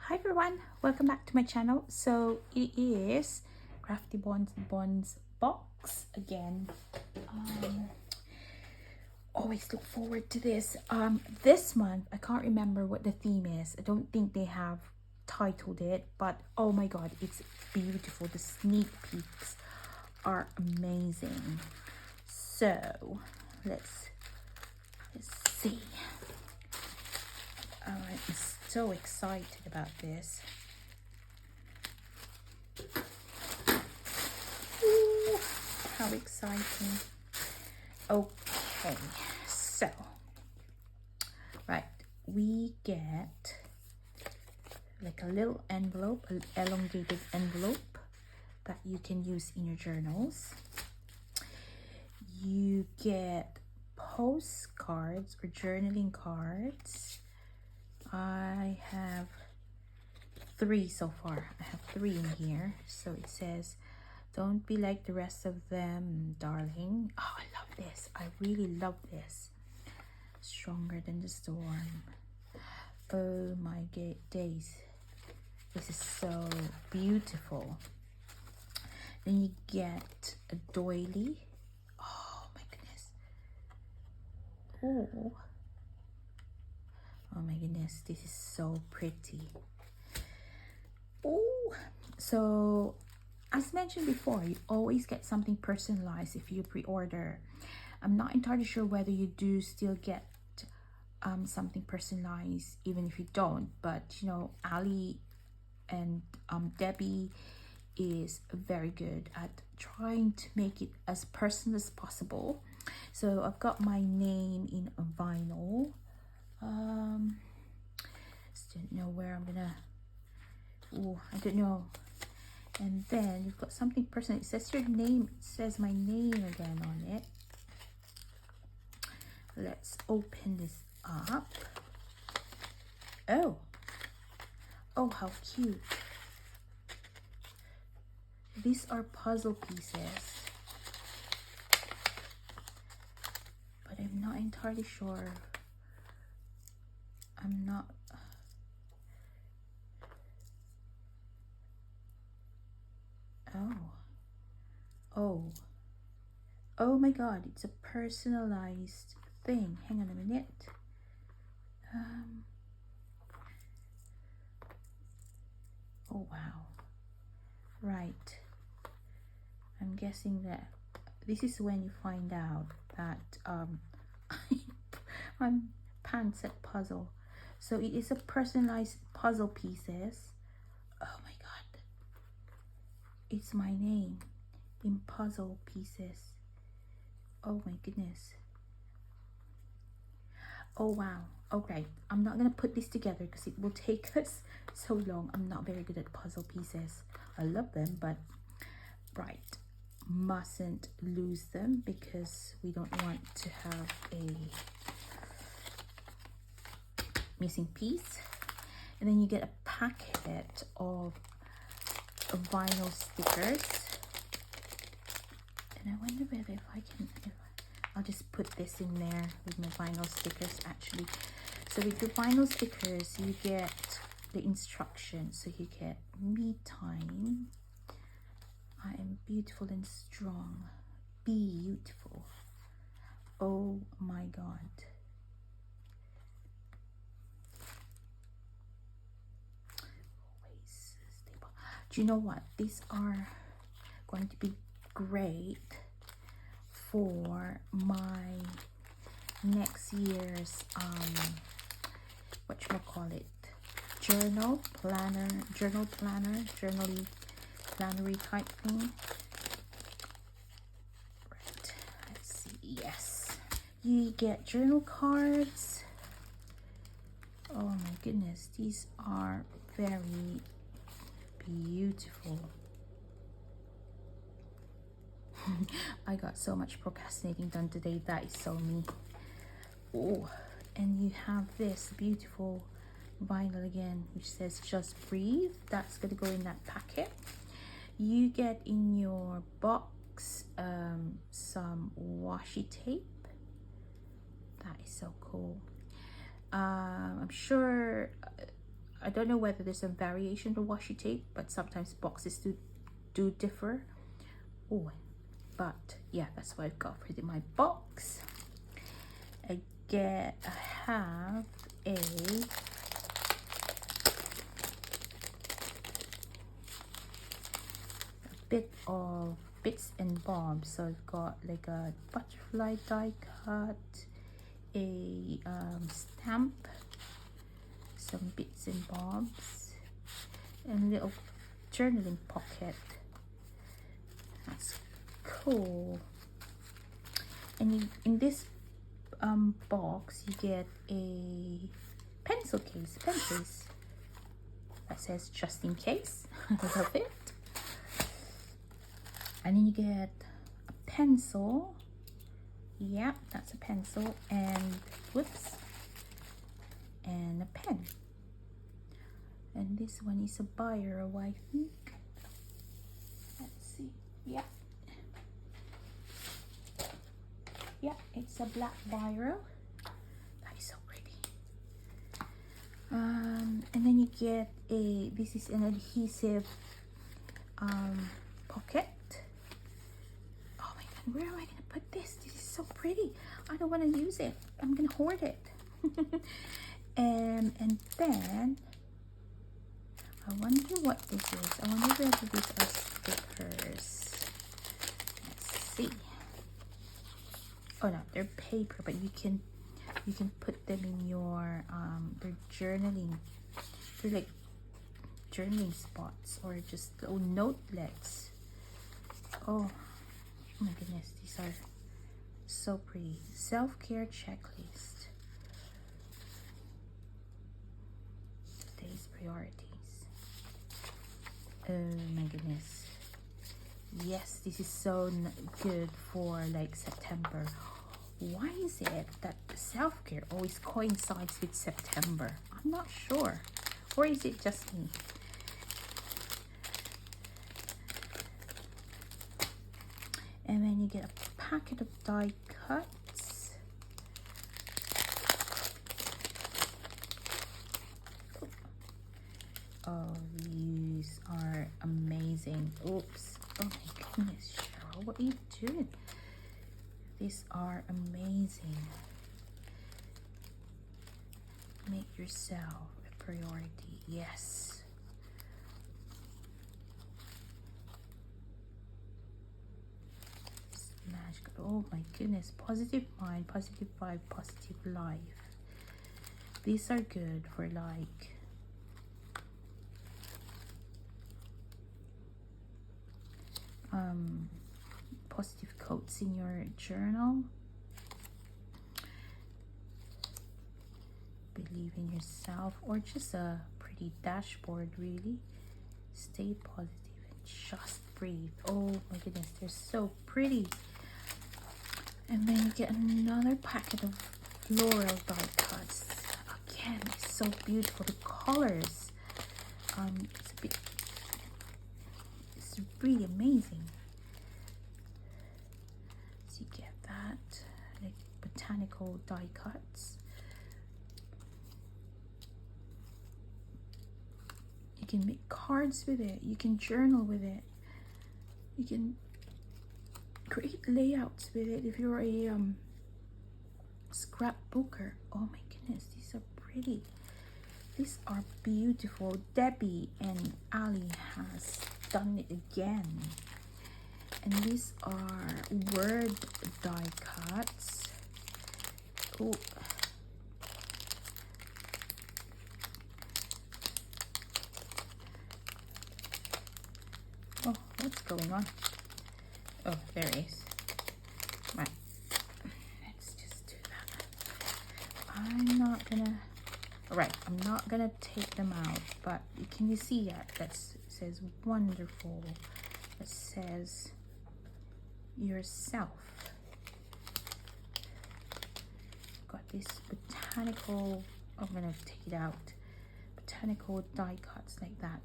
Hi everyone, welcome back to my channel. So it is CraftyBonbons box again. Always look forward to this. This month I can't remember what the theme is. I don't think they have titled it, but oh my god, it's beautiful. The sneak peeks are amazing. So let's see. I'm so excited about this. Ooh, how exciting. Okay, so right, we get like a little envelope, an elongated envelope that you can use in your journals. You get postcards or journaling cards. I have 3 so far. I have 3 in here. So it says, "Don't be like the rest of them, darling." Oh, I love this. I really love this. "Stronger than the storm." Oh my days. This is so beautiful. Then you get a doily. Oh my goodness. Oh my goodness, this is so pretty. Oh, so as mentioned before, you always get something personalized if you pre-order. I'm not entirely sure whether you do still get something personalized even if you don't, but you know, Ali and Debbie is very good at trying to make it as personal as possible. So I've got my name in a vinyl. Just don't know where I'm gonna. Oh, I don't know. And then you've got something personal. It says your name. It says my name again on it. Let's open this up. Oh, how cute. These are puzzle pieces, but I'm not entirely sure. I'm not. Oh my god, it's a personalized thing. Hang on a minute. Oh wow. Right. I'm guessing that this is when you find out that I'm pants at puzzle. So it is a personalized puzzle pieces. Oh my god. It's my name in puzzle pieces. Oh my goodness. Oh wow. Okay, I'm not gonna put this together because it will take us so long. I'm not very good at puzzle pieces. I love them, but right, mustn't lose them because we don't want to have a missing piece. And then you get a packet of vinyl stickers. And I wonder whether if I can, I'll just put this in there with my vinyl stickers actually. So with the vinyl stickers, you get the instructions. So you get me time. I am beautiful and strong. Beautiful. Oh my god. Always stable. Do you know what? These are going to be great for my next year's whatchamacallit, journaly type thing. Right, let's see. Yes, you get journal cards. Oh my goodness, these are very beautiful. I got so much procrastinating done today. That is so me. Oh, and you have this beautiful vinyl again, which says "Just Breathe." That's gonna go in that packet. You get in your box some washi tape. That is so cool. I'm sure I don't know whether there's some variation to washi tape, but sometimes boxes do differ. Oh, but yeah, that's what I've got for my box. I have a bit of bits and bobs. So I've got like a butterfly die cut, a stamp, some bits and bobs, and a little journaling pocket. That's cool. And in this box you get a pencil case, pen case that says just in case. I love it. And then you get a pencil. Yeah, that's a pencil, and whoops, and a pen. And this one is a biro, I think. Let's see. Yeah, it's a black biro. That is so pretty. And then you get this is an adhesive pocket. Oh my god, where am I gonna put this? This is so pretty. I don't want to use it. I'm gonna hoard it. And then I wonder what this is. I wonder whether these are stickers. Let's see. Oh no, they're paper, but you can put them in your they're journaling. They're like journaling spots or just little notelets. Oh my goodness, these are so pretty. Self-care checklist. Today's priorities. Oh my goodness. Yes, this is so good for like September. Why is it that self-care always coincides with September? I'm not sure. Or is it just me? And then you get a packet of die cuts. Oh, these are amazing. Oops. Oh my goodness, Cheryl, what are you doing? These are amazing. Make yourself a priority. Yes. Magical. Oh my goodness. Positive mind, positive vibe, positive life. These are good for like positive quotes in your journal. Believe in yourself, or just a pretty dashboard, really. Stay positive and just breathe. Oh my goodness, they're so pretty. And then you get another packet of floral die cuts. Again, it's so beautiful. The colors, it's really amazing. So you get that, like botanical die cuts. You can make cards with it. You can journal with it. You can create layouts with it if you're a scrapbooker. Oh my goodness, these are pretty. These are beautiful. Debbie and Ali has done it again. And these are word die cuts. Oh. Oh, what's going on? Oh, there it is. Right. Let's just do that. I'm not gonna... Alright, I'm not gonna take them out, but can you see that? That says wonderful. It says yourself. Got this botanical... I'm gonna take it out. Botanical die cuts like that.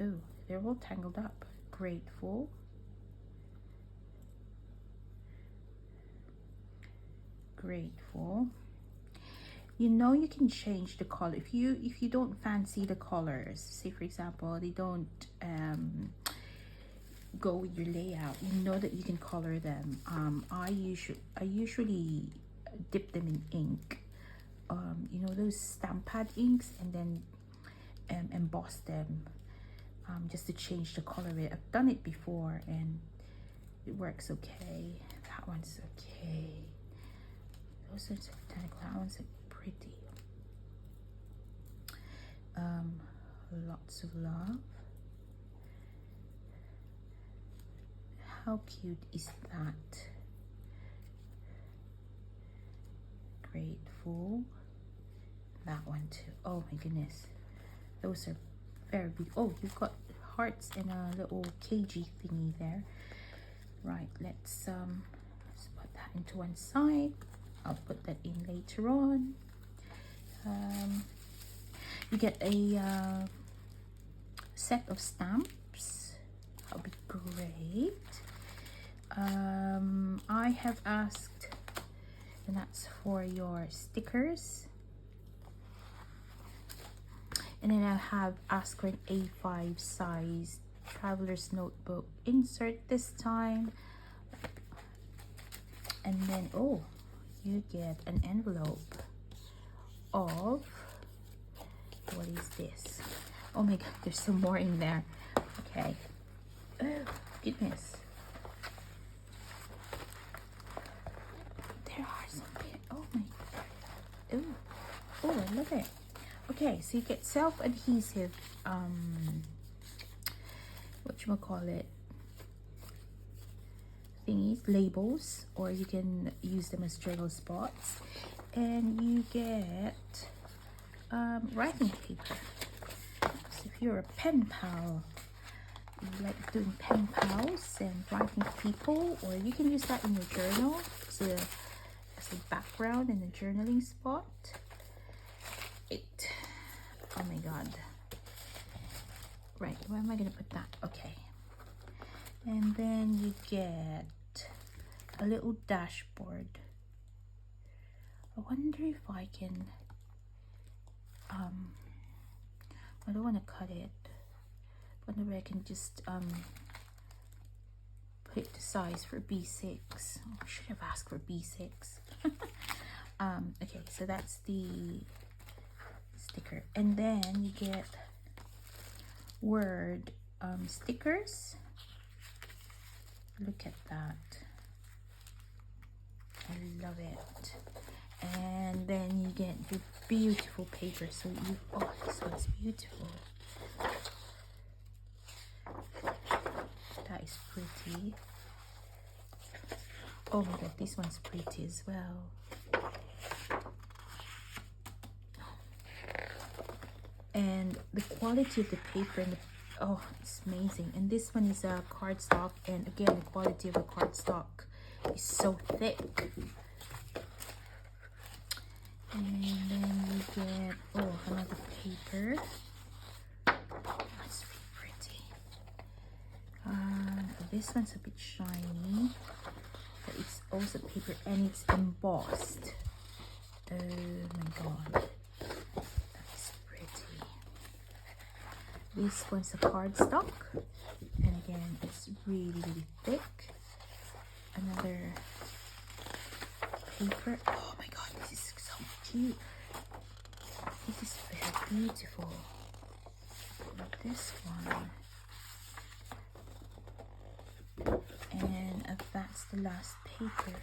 Oh, they're all tangled up. Grateful. Grateful. you know, you can change the color if you don't fancy the colors. Say for example, they don't go with your layout, you know that you can color them. I usually dip them in ink, you know, those stamp pad inks, and then emboss them, just to change the color of it. I've done it before and it works okay. That one's okay. Those are technical. That one's pretty. Lots of love. How cute is that? Grateful. That one too. Oh my goodness, those are very big. Oh, you've got hearts and a little KG thingy there. Right, let's put that into one side. I'll put that in later on. You get a set of stamps. That'll be great. I have asked, and that's for your stickers. And then I have asked for an A5 size traveler's notebook insert this time. And then, oh, you get an envelope of, what is this? Oh my god, there's some more in there. Okay. Oh goodness, there are some. Oh my, oh, I love it. Okay, so you get self-adhesive whatchamacallit thingies, labels, or you can use them as journal spots, and you get writing paper. So if you're a pen pal, you like doing pen pals and writing to people, or you can use that in your journal as a background and a journaling spot. Oh my god. Right, where am I gonna put that? Okay. And then you get a little dashboard. I wonder if I can I don't want to cut it. I wonder if I can just put it to size for B6. Oh, I should have asked for B6. Okay, so that's the sticker, and then you get word stickers. Look at that, I love it. And then you get your beautiful paper. So you, oh, this one's beautiful. That is pretty. Oh my god, this one's pretty as well. And the quality of the paper and the, oh, it's amazing. And this one is a cardstock, and again, the quality of the cardstock is so thick. And then you get, oh, another paper. That's really pretty. This one's a bit shiny, but it's also paper and it's embossed. Oh my god. This one's a cardstock, and again, it's really, really thick. Another paper. Oh my god, this is so cute. This is very beautiful. This one. And that's the last paper.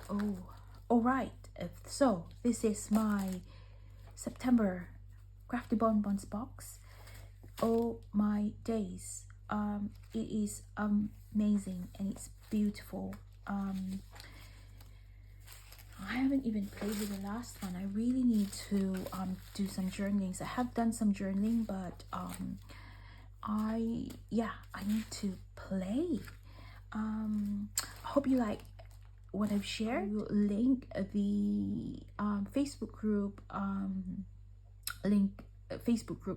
Oh, all right. So this is my September Crafty Bonbons box. Oh my days, it is amazing and it's beautiful. I haven't even played with the last one. I really need to do some journalings. I have done some journaling, but I need to play. I hope you like what I've shared. I will link the Facebook group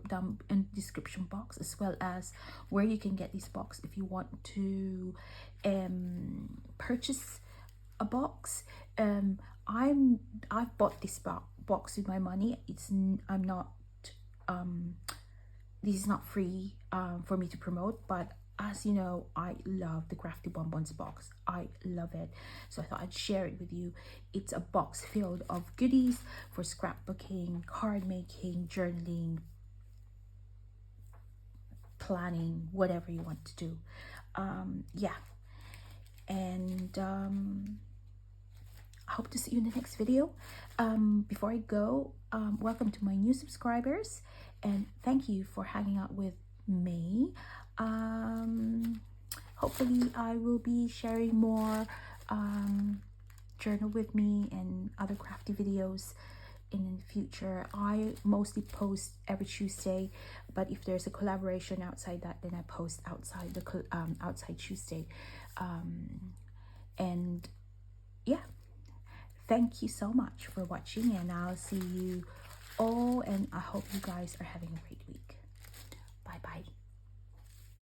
down in the description box, as well as where you can get this box if you want to purchase a box. I've bought this box with my money. I'm not this is not free for me to promote, but as you know, I love the CraftyBonbons box. I love it, so I thought I'd share it with you. It's a box filled of goodies for scrapbooking, card making, journaling, planning, whatever you want to do. Yeah, and I hope to see you in the next video. Before I go, welcome to my new subscribers, and thank you for hanging out with me. Hopefully I will be sharing more journal with me and other crafty videos in the future. I mostly post every Tuesday, but if there's a collaboration outside that, then I post outside the outside Tuesday. And yeah, thank you so much for watching, and I'll see you all, and I hope you guys are having a great week. Bye bye.